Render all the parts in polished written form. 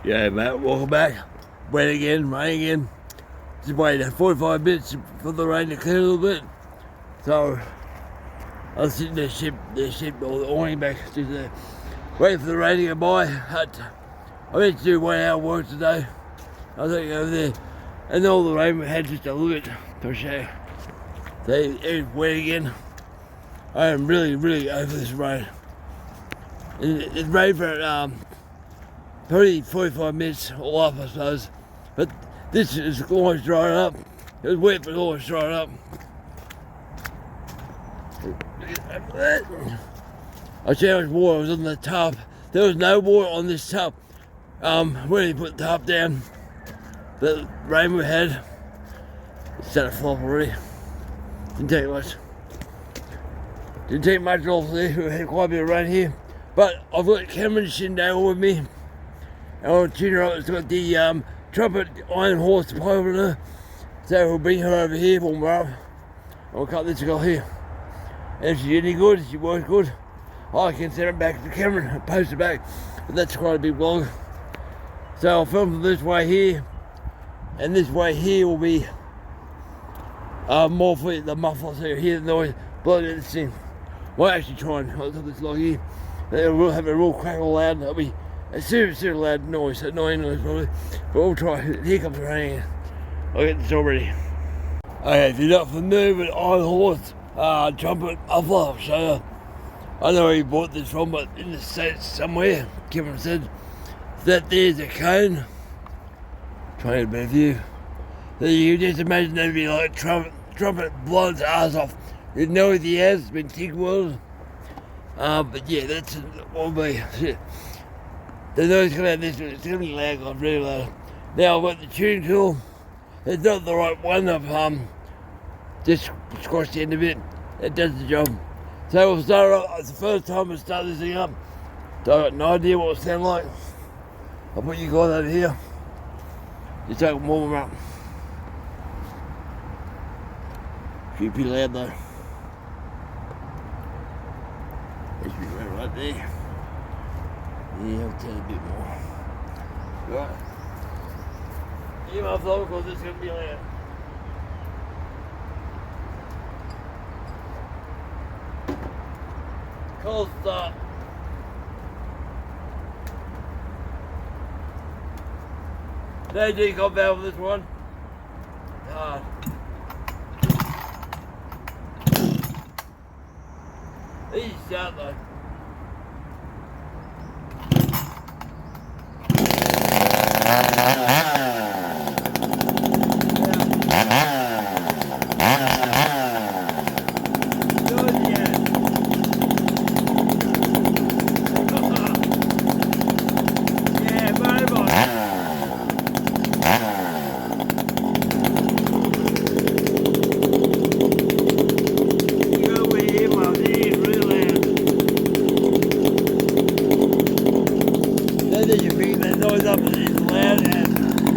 Yeah, mate, welcome back. Wet again, rain again. Just waited 45 minutes for the rain to clear a little bit. So, I was sitting there, shipped all the awning back, just there, waiting for the rain to go by. I meant to do 1 hour work today. I was like over there, and all the rain we had just a little bit to show. So, it's wet again. I am really over this rain. It rained for probably 45 minutes all up, I suppose. But this is almost dried up. It was wet, but almost dried up. I see how much water was on the top. There was no water on this top. When he put the top down, the rain we had, it started to flop already. Didn't take much. Didn't take much at all today. We had quite a bit of rain here. But I've got Cameron shindaiwa with me. Our tuner up has got the trumpet iron horse pipe on her. So we'll bring her over here, warm her up. I'll cut this girl here. And if she's any good, she works good, I can send it back to Cameron and post it back. But that's quite a big vlog. So I'll film from this way here. And this way here will be more for the muffler so you hear the noise blowing at this thing. Might actually try and hold this log here. It will have a real crackle loud. It'll be a super loud noise, annoying noise probably. But we'll try. Here comes the rain. I'll get this all ready. Okay, if you're not familiar with iron horse trumpet muffler, I'll show you. I know where he bought this from, but in the States somewhere, Kevin said that there's a cone. Try to get a better view. So you can just imagine that'd be like trumpet blowing its ass off. You know what he has, it's been TIG welded. But yeah, that's what will be. The noise coming out of this one, it's going to be loud, guys, really loud. Now I've got the tuning tool. It's not the right one. I've just squashed the end of it. It does the job. So we'll start off. It's the first time I start this thing up. So I've got no idea what it sounds like. I'll put you guys over here. Just so I can warm them up. Should be loud though. It should be right there. Yeah, I'll tell you a bit more. Right. Yeah, my vlog, because it's going to be loud. Cold start. No decom valve for this one. Hard. Easy start though. Then you bring that noise up and it's loud and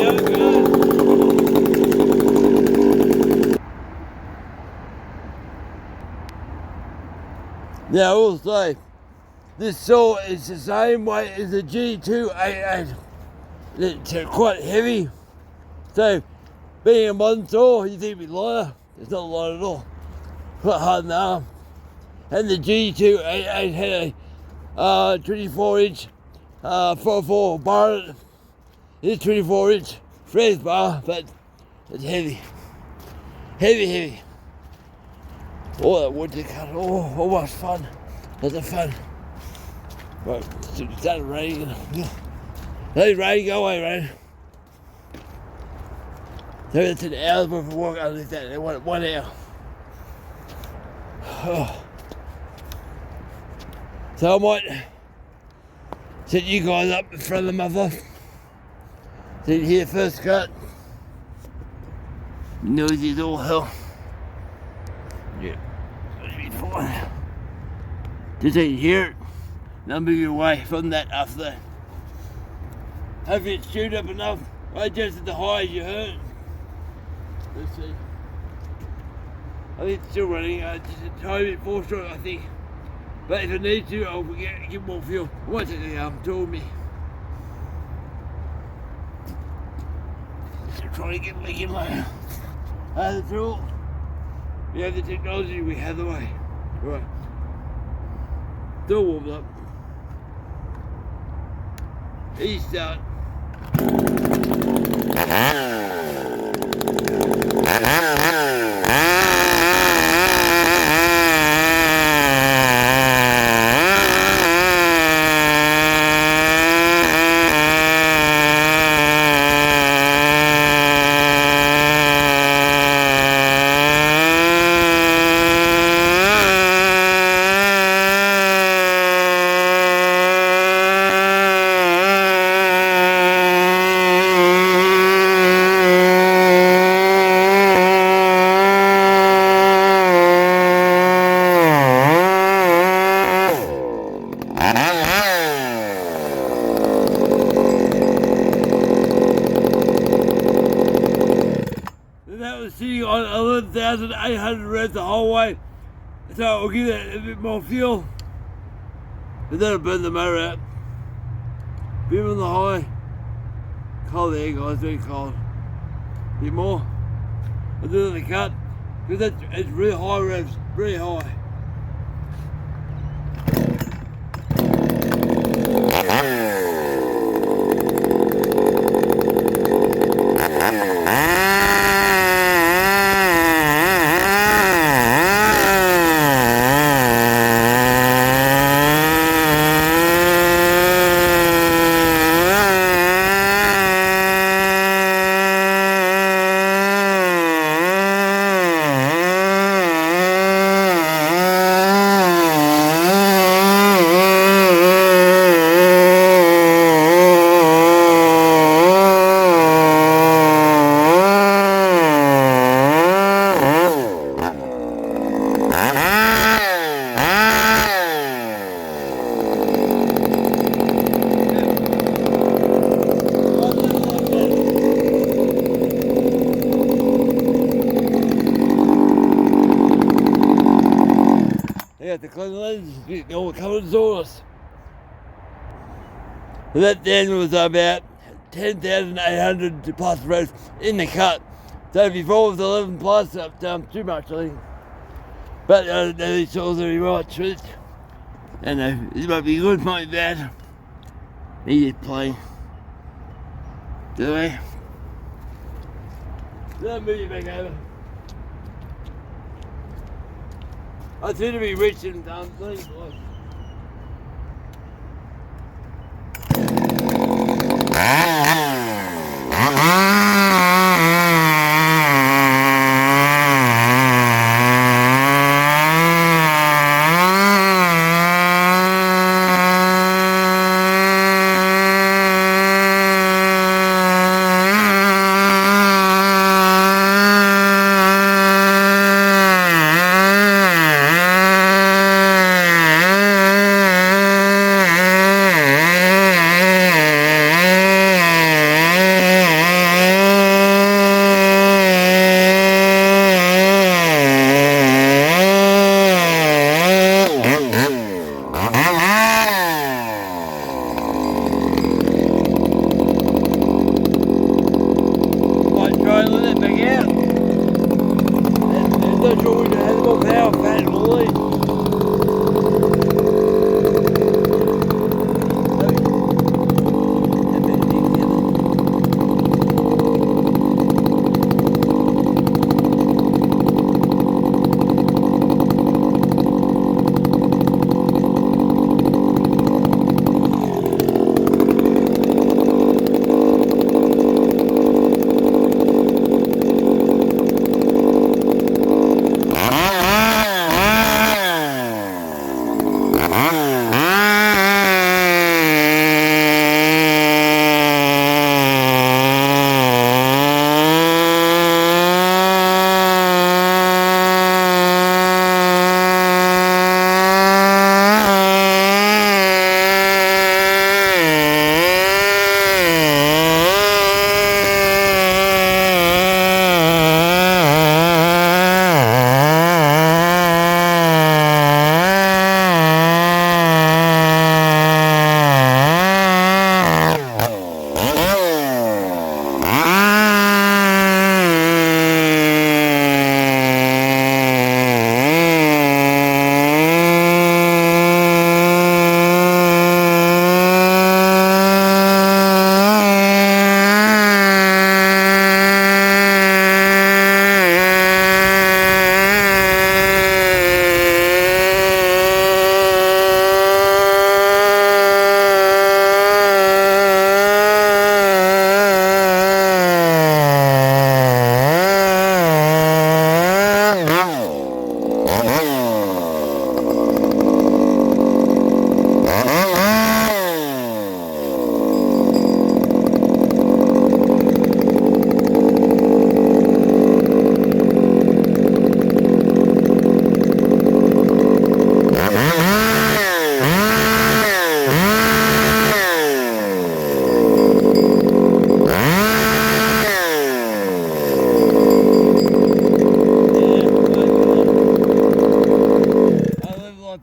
how it goes. Now also, this saw is the same weight as the G288. It's quite heavy. So, being a modern saw, you think it'd be lighter. It's not light at all. Quite hard in the arm. And the G288 had a 24-inch 4x4 bar in it. It's 24-inch fresh bar, but it's heavy. Heavy. All that wood to cut. Oh, what fun. Lots of fun. Right, it's starting raining. Hey, rain, go away, rain. So it's an hour's worth of work underneath that. They want it 1 hour. Oh. So I might set you guys up in front of the muffler. So you hear first cut. Noisy as all hell. Yeah, that'll be fine. Just so you hear it. Now move you away from that after that. Hopefully it's tuned up enough. I adjusted the high as you heard. Let's see. I think it's still running, just a tiny bit 4-stroke I think. But if I need to, I'll get more fuel. I won't take the arm tool with me. Just trying to get leaking low. The tool. We have the technology, we have the way. Right. Still warmed up. Easy start. That was sitting on 11,800 revs the whole way, so I'll give that a bit more fuel, but that'll burn the motor out. Beam on the high, cold there guys, very cold. A bit more, I'll do it in the cut, because it's really high revs, really high. Yeah, the clean lens, all covered in sauce. That then was about 10,800 plus revs in the cut. So before it was 11 plus, too much I think. But these saws are right truth. And this might be good, might be bad. He just playing. Do we? Then move you back over. I seem to be rich and things like. not sure we had more power fat or lead.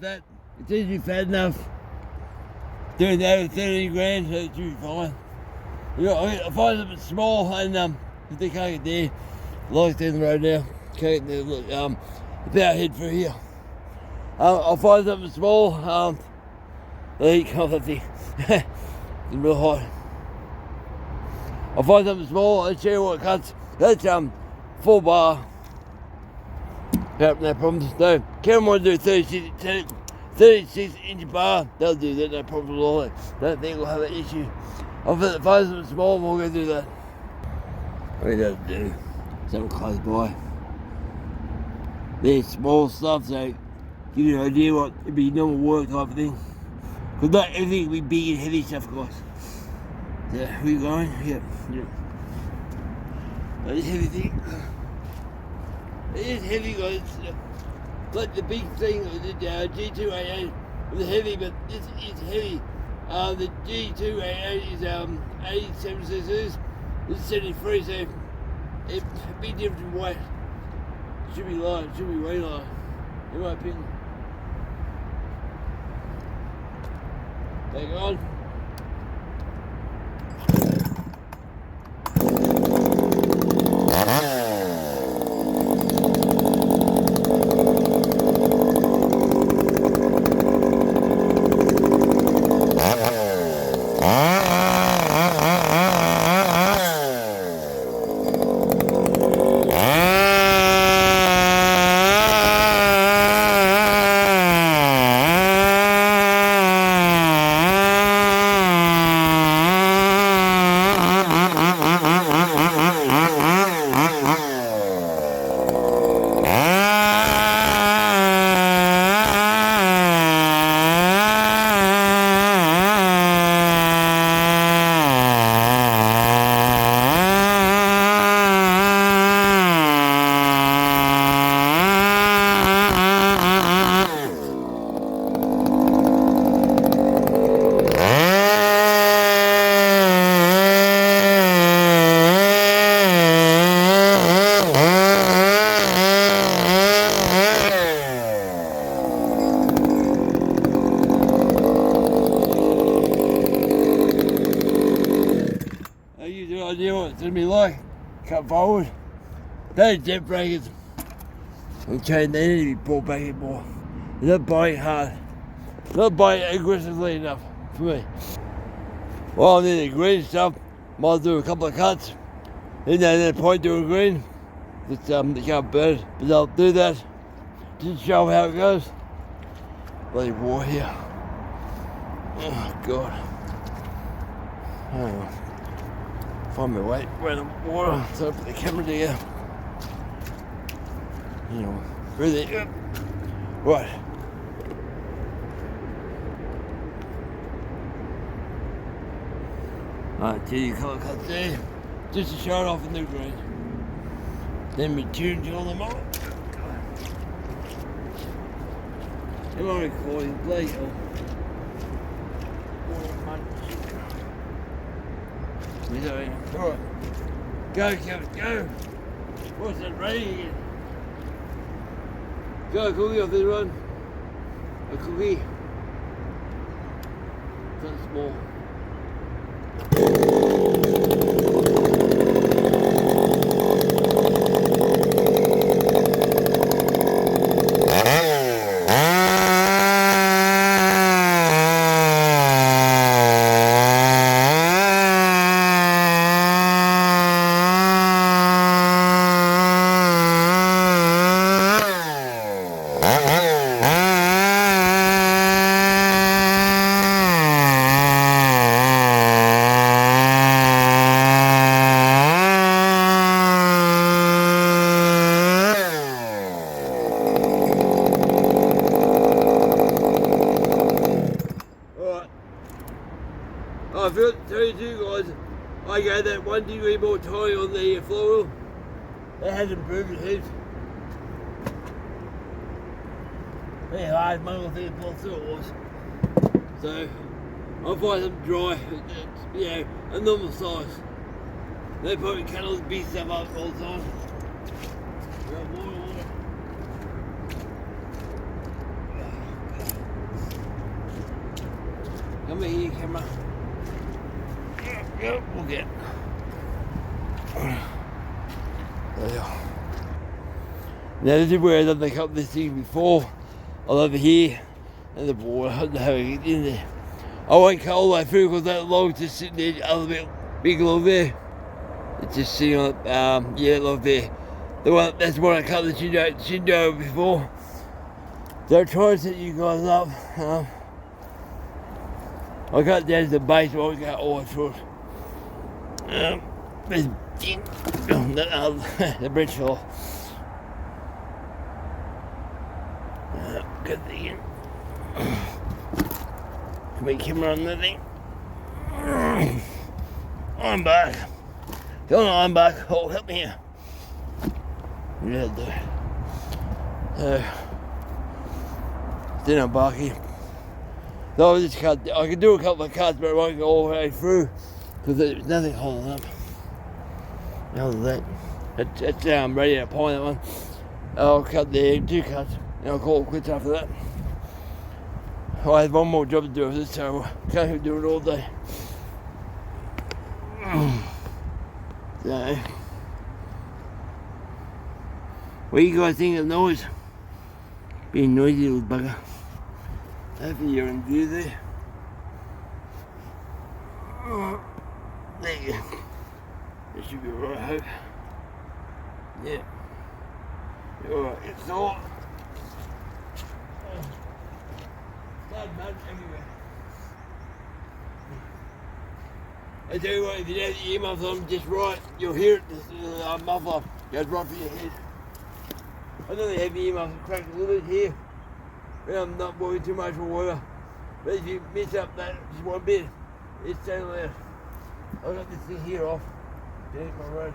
That it's easily fat enough. Doing that with 13 grand, so it should be fine. You know, I find them small, and if they can't get there, like down the road now, can't get there. Look, about head through here. I'll find something small. The heat comes up there. It's real hot. I'll find something small. I'll show you what it cuts. That's 4 bar. Yep, no problems. No, Karen wanted to do 36-inch bar. They'll do that, no problem at all. Don't think we'll have an issue. I'll find something small, we'll go do that. What do you do? Something close by. There's small stuff, so give you an idea what it'd be normal work type of thing. Because not everything will be big and heavy stuff, guys. Yeah, where you going? Yep. That is heavy thing. It is heavy, guys. Like the big thing, the G288 was heavy, but this is heavy. The G288 is 87cc. This is 73, so it's a big difference in weight. Should be light, should be way light, in my opinion. Take it on. Idea what it's going to be like. Cut forward. Those jet breakers. Okay, they need to be brought back in more. They're not biting hard. Not biting aggressively enough for me. Well, I need the green stuff. Might do a couple of cuts. Then there's no point doing green. Just they can't burn it. But I'll do that. Just show how it goes. Bloody war here. Oh God. Hang on. Find my way around the water. So I put the camera there. You know, breathe it. Right. Alright, see your colour cuts there. Just to show it off in the green. Then we tune to all them on. Am I recording? Play. Alright. Go, Kevin, go. What's that raining again? Go, cookie off this one. A cookie. Something small. I forgot to tell you guys, I gave that 1 degree more time on the floor wheel. That has improved it heaps. Very hard, mongrel thing to pull through it was. So, I'll find them dry, you know, a normal size. They probably cut all the big stuff up all the time. Water. Come here, camera. Yep, we'll get. There you are. Now this is where I've done the cup this thing before. I'll over here and the board. I hope to have it in there. I won't cut all the way through because that log's just sitting there, the other bit big log there. It's just sitting on yeah, log there. The one that's what I cut the shindaiwa before. So I'll try to set you guys up. I cut down to the base, but I won't cut all the way through it. The bridge fell. Good thing. Can we camera on that thing? I'm back. Don't know I'm back. Oh, help me here. Yeah, then I'm back here. No, I just cut. I can do a couple of cuts, but I won't go all the way through. Because there's nothing holding up. Other than that, it's ready to apply that one. I'll cut the 2 cuts and I'll call it quits after that. I have one more job to do with this, so I can't do it all day. So, what do you guys think of the noise? Being noisy little bugger. Hopefully you're in view there. There you go. It should be alright, I hope. Yeah. Alright, it's all. Mud everywhere. I tell you what, if you have the earmuffs on just right, you'll hear it. The muffler goes right for your head. I know the heavy earmuffs crack a little bit here. I'm not worried too much for water. But if you miss up that just one bit, it's so loud. I got this thing here off. There's my road.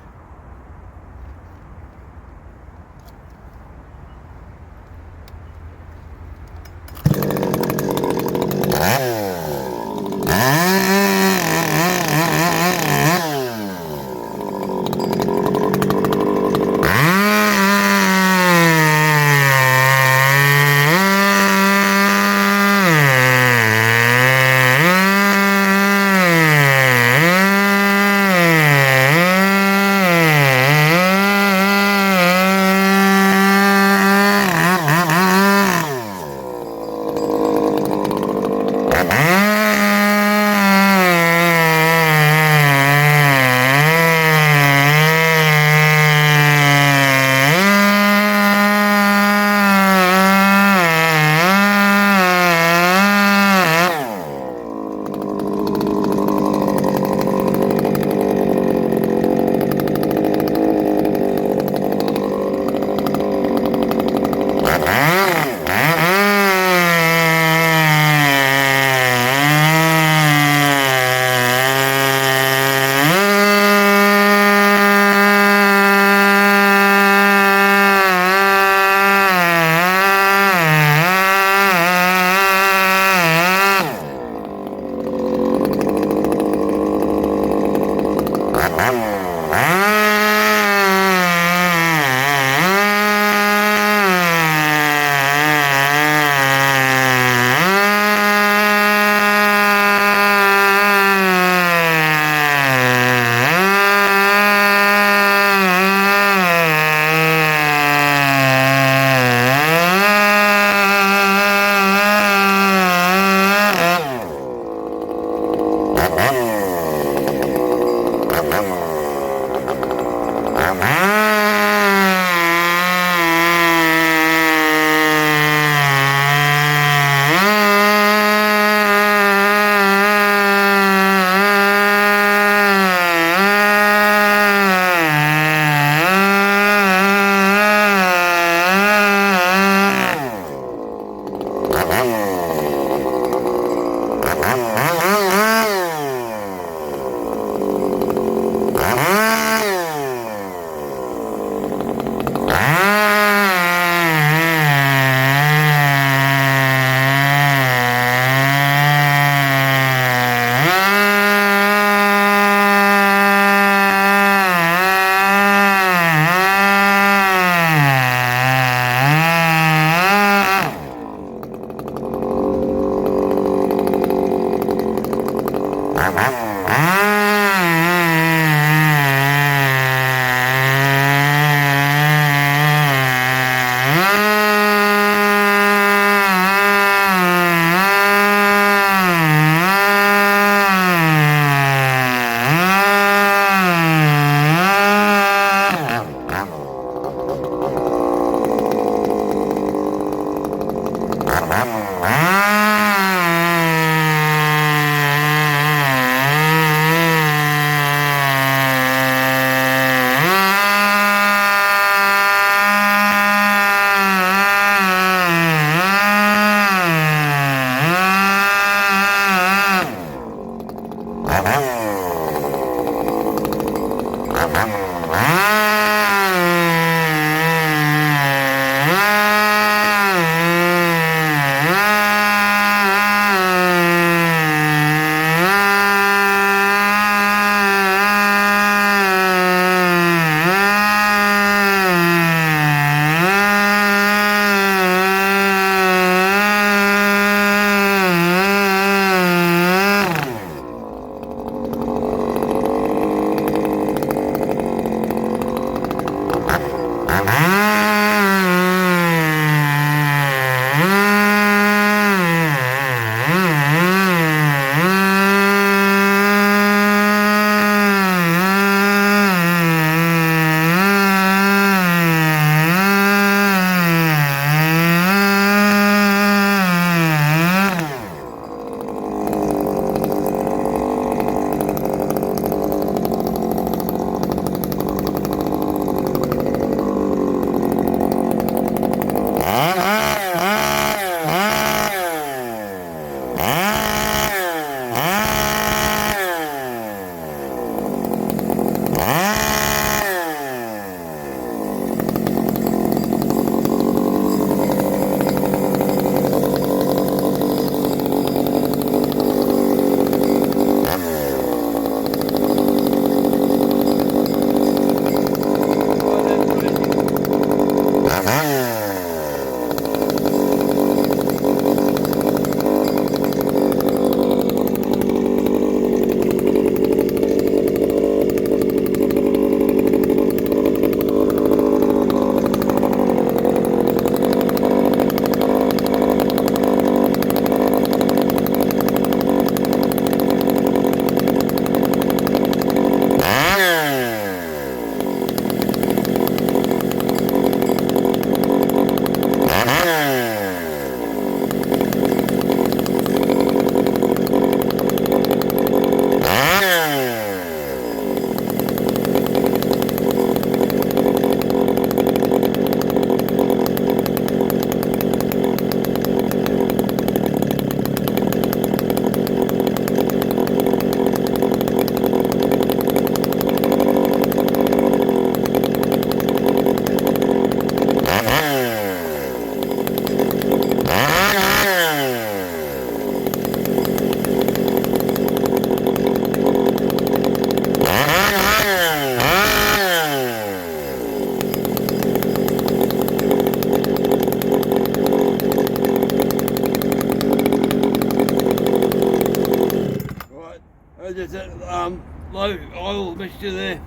oil mixture there.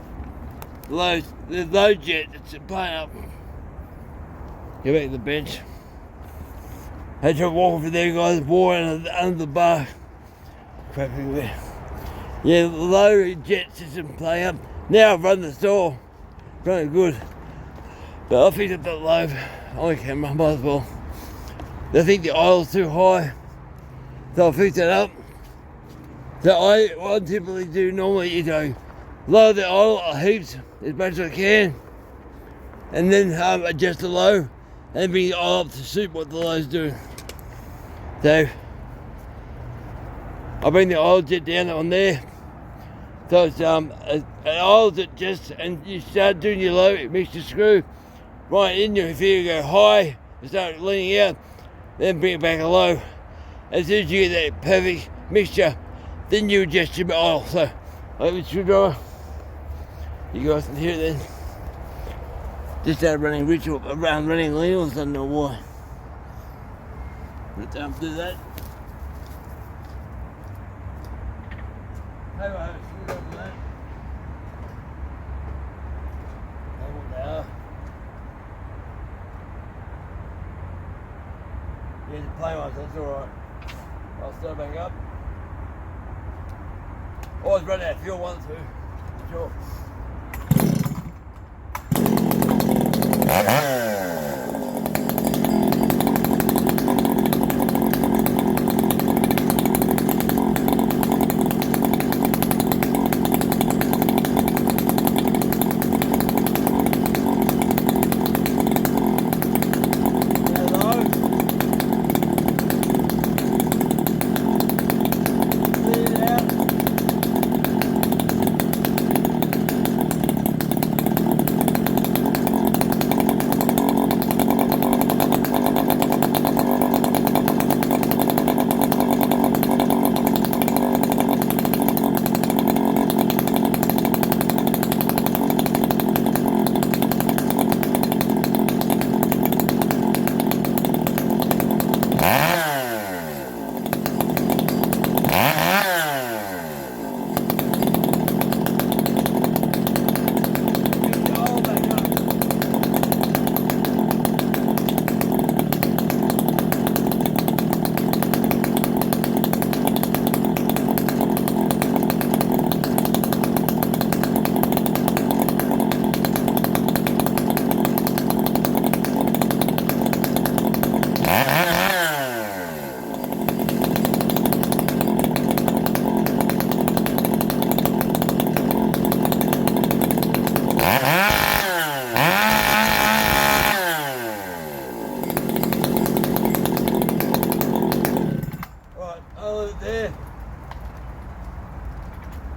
There's low jet that's playing up. Go back to the bench. Had to walk over there, guys, war under the bar. Crap there. Yeah, low jet system playing up. Now I've run the store. Running good. But I think it's a bit low on camera, might as well. I think the oil's too high. So I'll fix that up. So what I typically do normally is I lower the oil heaps as much as I can. And then adjust the low and bring the oil up to suit what the low's doing. So I bring the oil jet down on there. So it's an oil jet just, and you start doing your low, it makes the screw right in your, if you go high, and start leaning out, then bring it back a low. As soon as you get that perfect mixture, then you adjust your oil. So I have a screwdriver. You guys can hear it then. Just started running running needles, I don't know why. But do that. Maybe I have a screwdriver for that. Know what they are. Yeah, the plain ones, that's alright. I'll start back up. Always run out of fuel once too, for sure.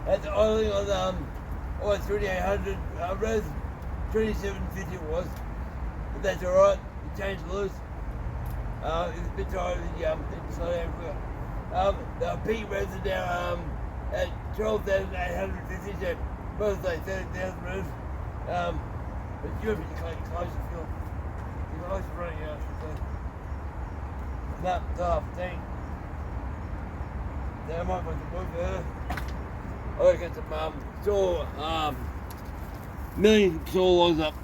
That's the oiling on oil 3800 res, 2750 it was, but that's alright. You change the loose. It's a bit tired of the slow down. The peak res are now at 12,850, so both like 30,000 res. But you're pretty close to fuel. You're close to running out. So. Half tank. Now I might want to work for her. I got some million saw logs up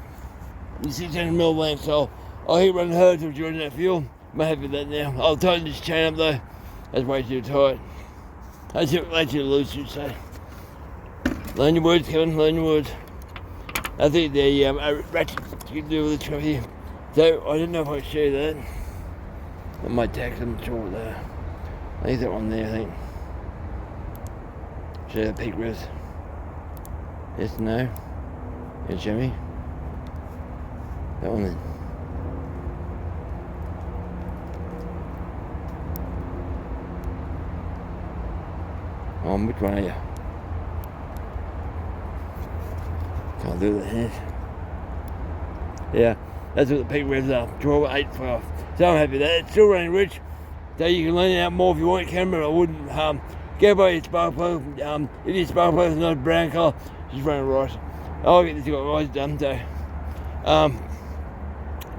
in 600mm length, so I'll keep running her till she runs out of fuel. I'm happy with that now. I'll tighten this chain up though. That's way too tight. That's too loose, you'd say. Learn your words, Kevin, learn your words. I think the ratchet you can do with the truck here. So I don't know if I can show you that. I might tax them short there. I think that one there, I think. Show you the peak res. Yes, no. Can you show me? That one then. Which one are you? Can't do that here. Yeah, that's what the peak revs are. 12,812. So I'm happy with that. It's still running rich. So you can lean it out more if you want, camera. I wouldn't go by your spark plug. If your spark plug is not a brown colour, just run it right. I'll get this guys done. So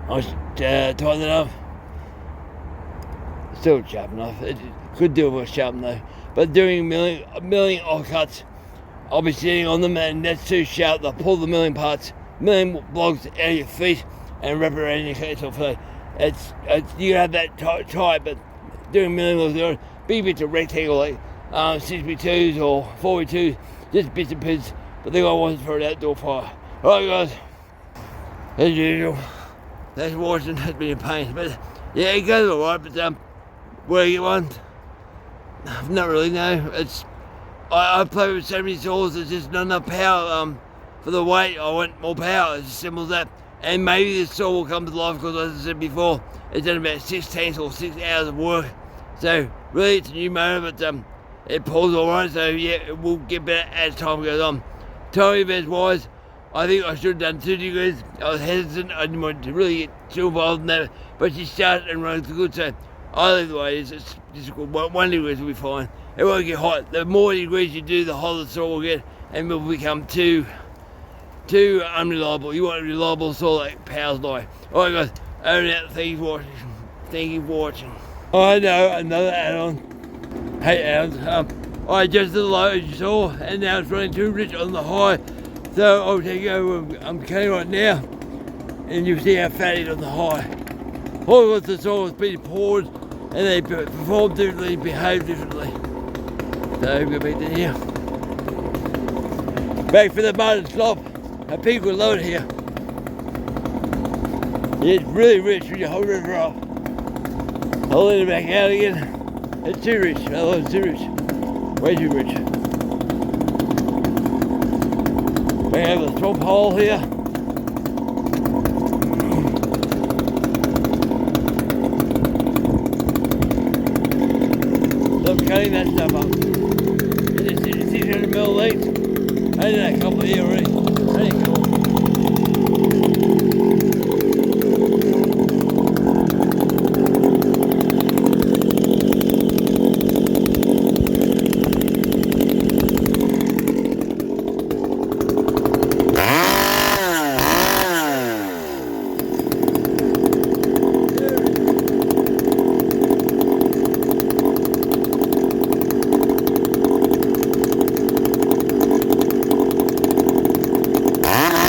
I should tighten it up. Still sharp enough. It could do with sharp though. But doing a million oil cuts I'll be sitting on them, and that's too sharp. They'll pull the milling blocks out of your feet and wrap it around your case. So it's you have that tight, but doing milling blocks, big bits of rectangle like 6x2s or 4x2s, just bits and pieces. But the guy wants for an outdoor fire. Alright guys, as usual, thanks for watching. It's been a pain, but yeah, it goes alright. But where you get one? Not really. No, it's I play with so many saws. There's just not enough power for the weight. I want more power. It's as simple as that. And maybe this saw will come to life because, as I said before, it's done about 6 tanks or 6 hours of work. So really, it's a new motor, but it pulls alright. So yeah, it will get better as time goes on. Towing events wise, I think I should have done 2 degrees. I was hesitant. I didn't want to really get too involved in that, but she started and runs good. So I leave the way it is. It's just 1 degree will be fine. It won't get hot. The more degrees you do, the hotter the saw will get, and it will become too unreliable. You want a reliable saw like powers like. Alright guys, over and out. Thank you for watching. Thank you for watching. I know, another add-on. Hey add-ons. I adjusted the low as you saw, and now it's running too rich on the high. So I'll take you over. I'm cutting right now, and you see how fat it is on the high. All of the saw was being poured, and they perform differently, behave differently. So we'll be here. Back for the mud and slop. A pig will load here. It's really rich when you hold it up. I'll let it back out again. It's too rich. Oh, it's too rich. Way too rich. We have a swamp hole here. So I'm cutting that stuff up. It's 600 mil length. I did a couple here already. Pretty cool. Ah!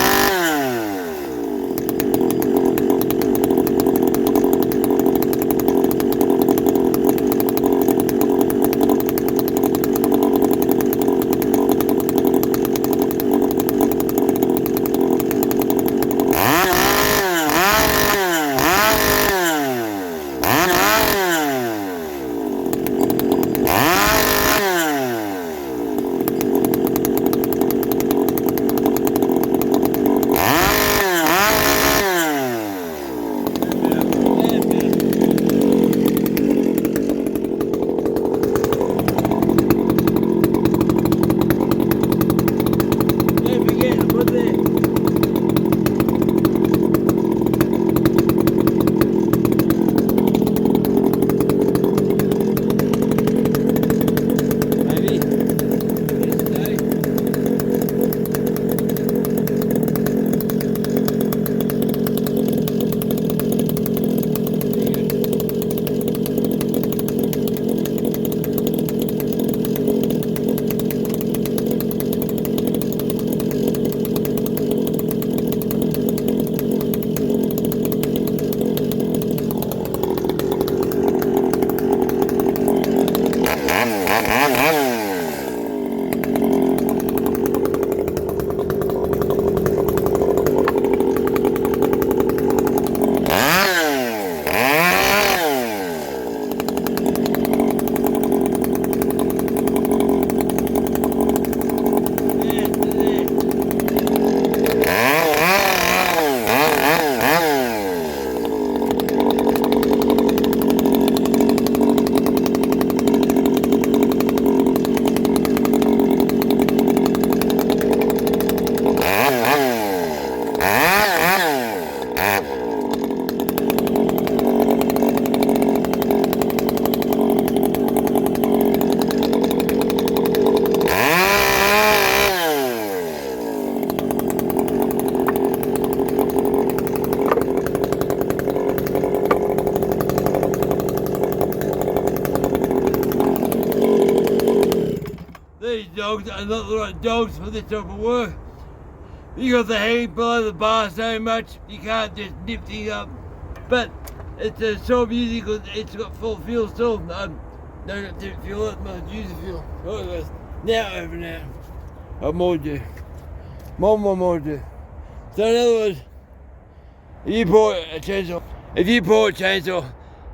dogs are not the right dogs for this type of work. You got the hang below the bar so much, you can't just nip things up. But it's a sort of music because it's got full fuel still. No, got different fuel, it's not use the fuel. Oh, guys, now over now. More to do. More to do. So in other words, if you pour a chainsaw,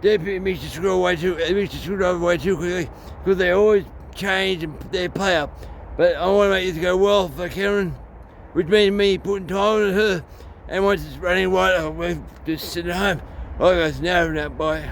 definitely makes the screwdriver way too quickly because they always change and they play up. But I want to make this go well for Karen, which means me putting time on her, and once it's running right, I'll just sit at home. Alright guys, now over now, bye.